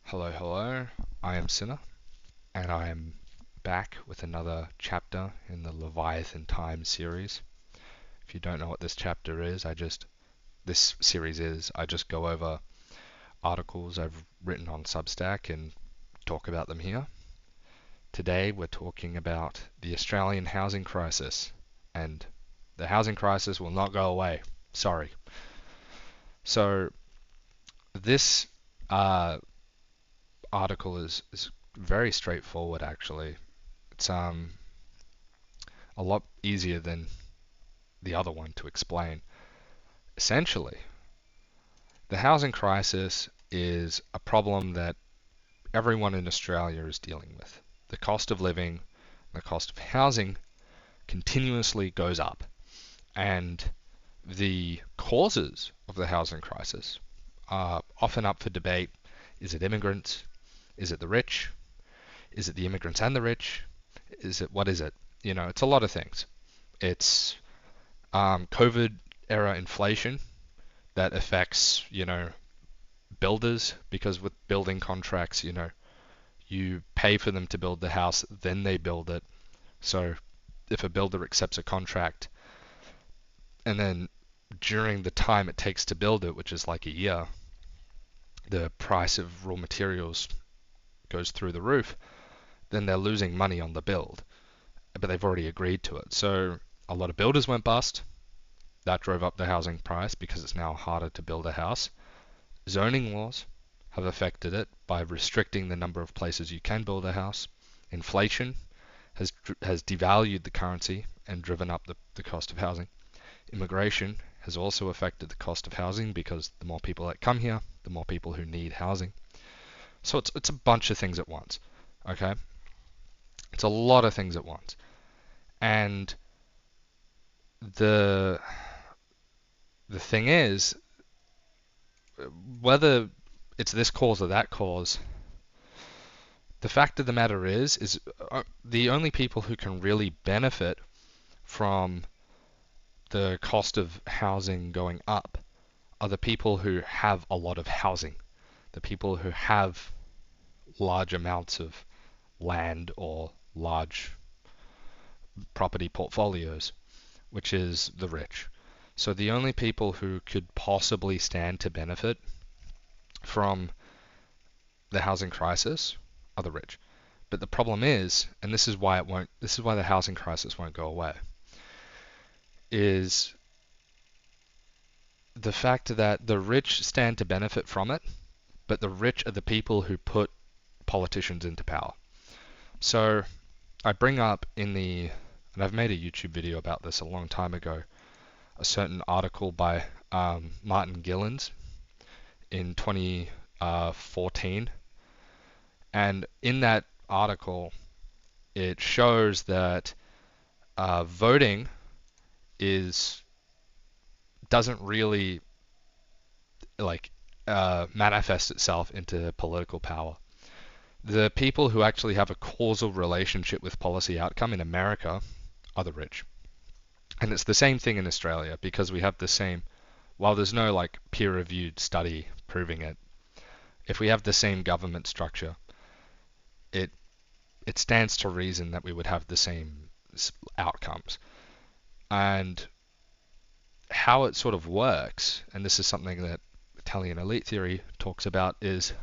Hello, hello. I am Sinner, and I am back with another chapter in the Leviathan Time series. If you don't know what this chapter is, this series is, I just go over articles I've written on Substack and talk about them here. Today we're talking about the Australian housing crisis, and the housing crisis will not go away. Sorry. So this article is very straightforward actually. It's a lot easier than the other one to explain. Essentially, the housing crisis is a problem that everyone in Australia is dealing with. The cost of living, the cost of housing continuously goes up. And the causes of the housing crisis are often up for debate. Is it immigrants? Is it the rich? Is it the immigrants and the rich? What is it? It's a lot of things. It's COVID era inflation that affects, builders, because with building contracts, you pay for them to build the house, then they build it. So if a builder accepts a contract and then during the time it takes to build it, which is like a year, the price of raw materials goes through the roof, then they're losing money on the build, but they've already agreed to it. So a lot of builders went bust. That drove up the housing price because it's now harder to build a house. Zoning laws have affected it by restricting the number of places you can build a house. Inflation has devalued the currency and driven up the cost of housing. Immigration has also affected the cost of housing because the more people that come here, the more people who need housing. So it's a bunch of things at once. Okay? It's a lot of things at once. And the thing is, whether it's this cause or that cause, the fact of the matter is the only people who can really benefit from the cost of housing going up are the people who have a lot of housing, the people who have large amounts of land or large property portfolios, which is the rich. So the only people who could possibly stand to benefit from the housing crisis are the rich. But the problem is, and this is why the housing crisis won't go away, is the fact that the rich stand to benefit from it, but the rich are the people who put politicians into power. So I bring up and I've made a YouTube video about this a long time ago, a certain article by Martin Gilens in 2014. And in that article, it shows that voting doesn't really like manifest itself into political power. The people who actually have a causal relationship with policy outcome in America are the rich. And it's the same thing in Australia because we have the same, while there's no like peer-reviewed study proving it, if we have the same government structure, it it stands to reason that we would have the same outcomes. And how it sort of works, and this is something that Italian elite theory talks about, is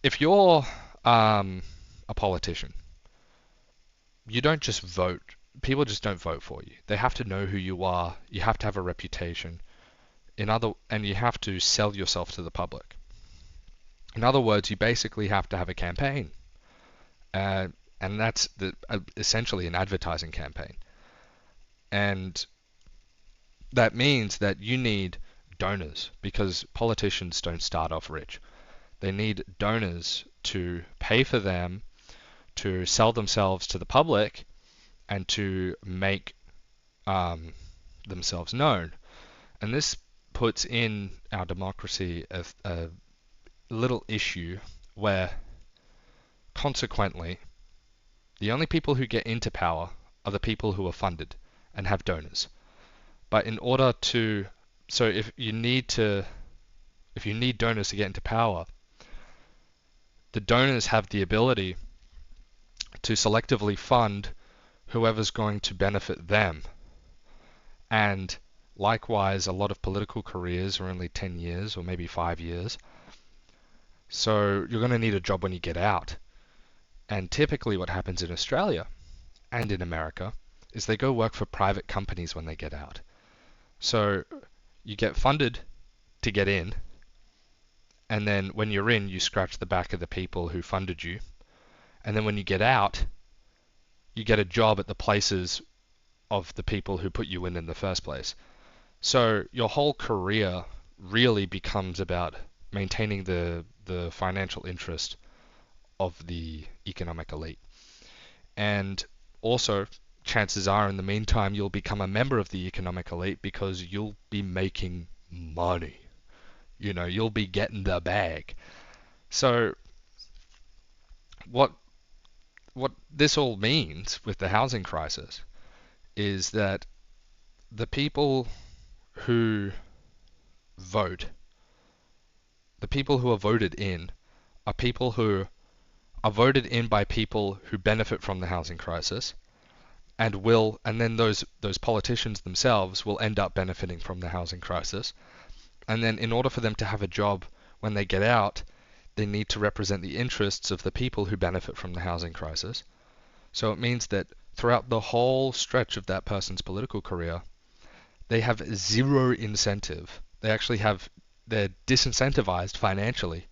if you're a politician, you don't just vote. People just don't vote for you. They have to know who you are. You have to have a reputation. And you have to sell yourself to the public. In other words, you basically have to have a campaign, and that's essentially an advertising campaign. And that means that you need donors because politicians don't start off rich. They need donors to pay for them to sell themselves to the public and to make themselves known. And this puts in our democracy a little issue where, consequently, the only people who get into power are the people who are funded and have donors. But in order to, so if you need donors to get into power, the donors have the ability to selectively fund whoever's going to benefit them. And likewise, a lot of political careers are only 10 years or maybe 5 years. So you're going to need a job when you get out. And typically what happens in Australia and in America is they go work for private companies when they get out. So you get funded to get in, and then when you're in, you scratch the back of the people who funded you. And then when you get out, you get a job at the places of the people who put you in the first place. So your whole career really becomes about maintaining the financial interest of the economic elite. And also, chances are in the meantime, you'll become a member of the economic elite because you'll be making money. You'll be getting the bag. So what this all means with the housing crisis is that the people who vote, the people who are voted in, are people who are voted in by people who benefit from the housing crisis, and then those politicians themselves will end up benefiting from the housing crisis. And then in order for them to have a job when they get out, they need to represent the interests of the people who benefit from the housing crisis. So it means that throughout the whole stretch of that person's political career, they have zero incentive. They're disincentivized financially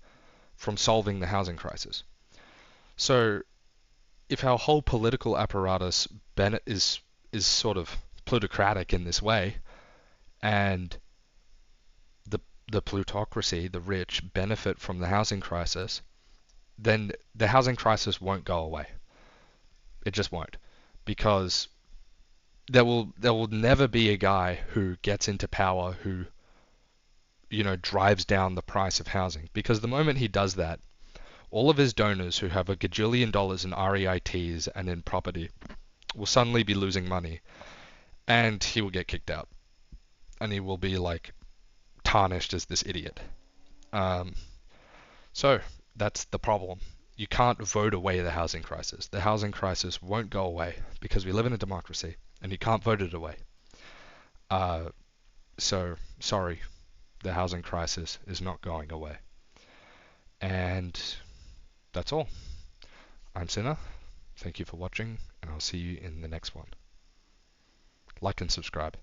from solving the housing crisis. So if our whole political apparatus is sort of plutocratic in this way, and the plutocracy, the rich, benefit from the housing crisis, then the housing crisis won't go away. It just won't, because there will never be a guy who gets into power who drives down the price of housing, because the moment he does that, all of his donors who have a gajillion dollars in REITs and in property will suddenly be losing money, and he will get kicked out, and he will be like tarnished as this idiot. So that's the problem. You can't vote away the housing crisis. The housing crisis won't go away because we live in a democracy, and you can't vote it away. So sorry, the housing crisis is not going away. And that's all. I'm Sinner. Thank you for watching, and I'll see you in the next one. Like and subscribe.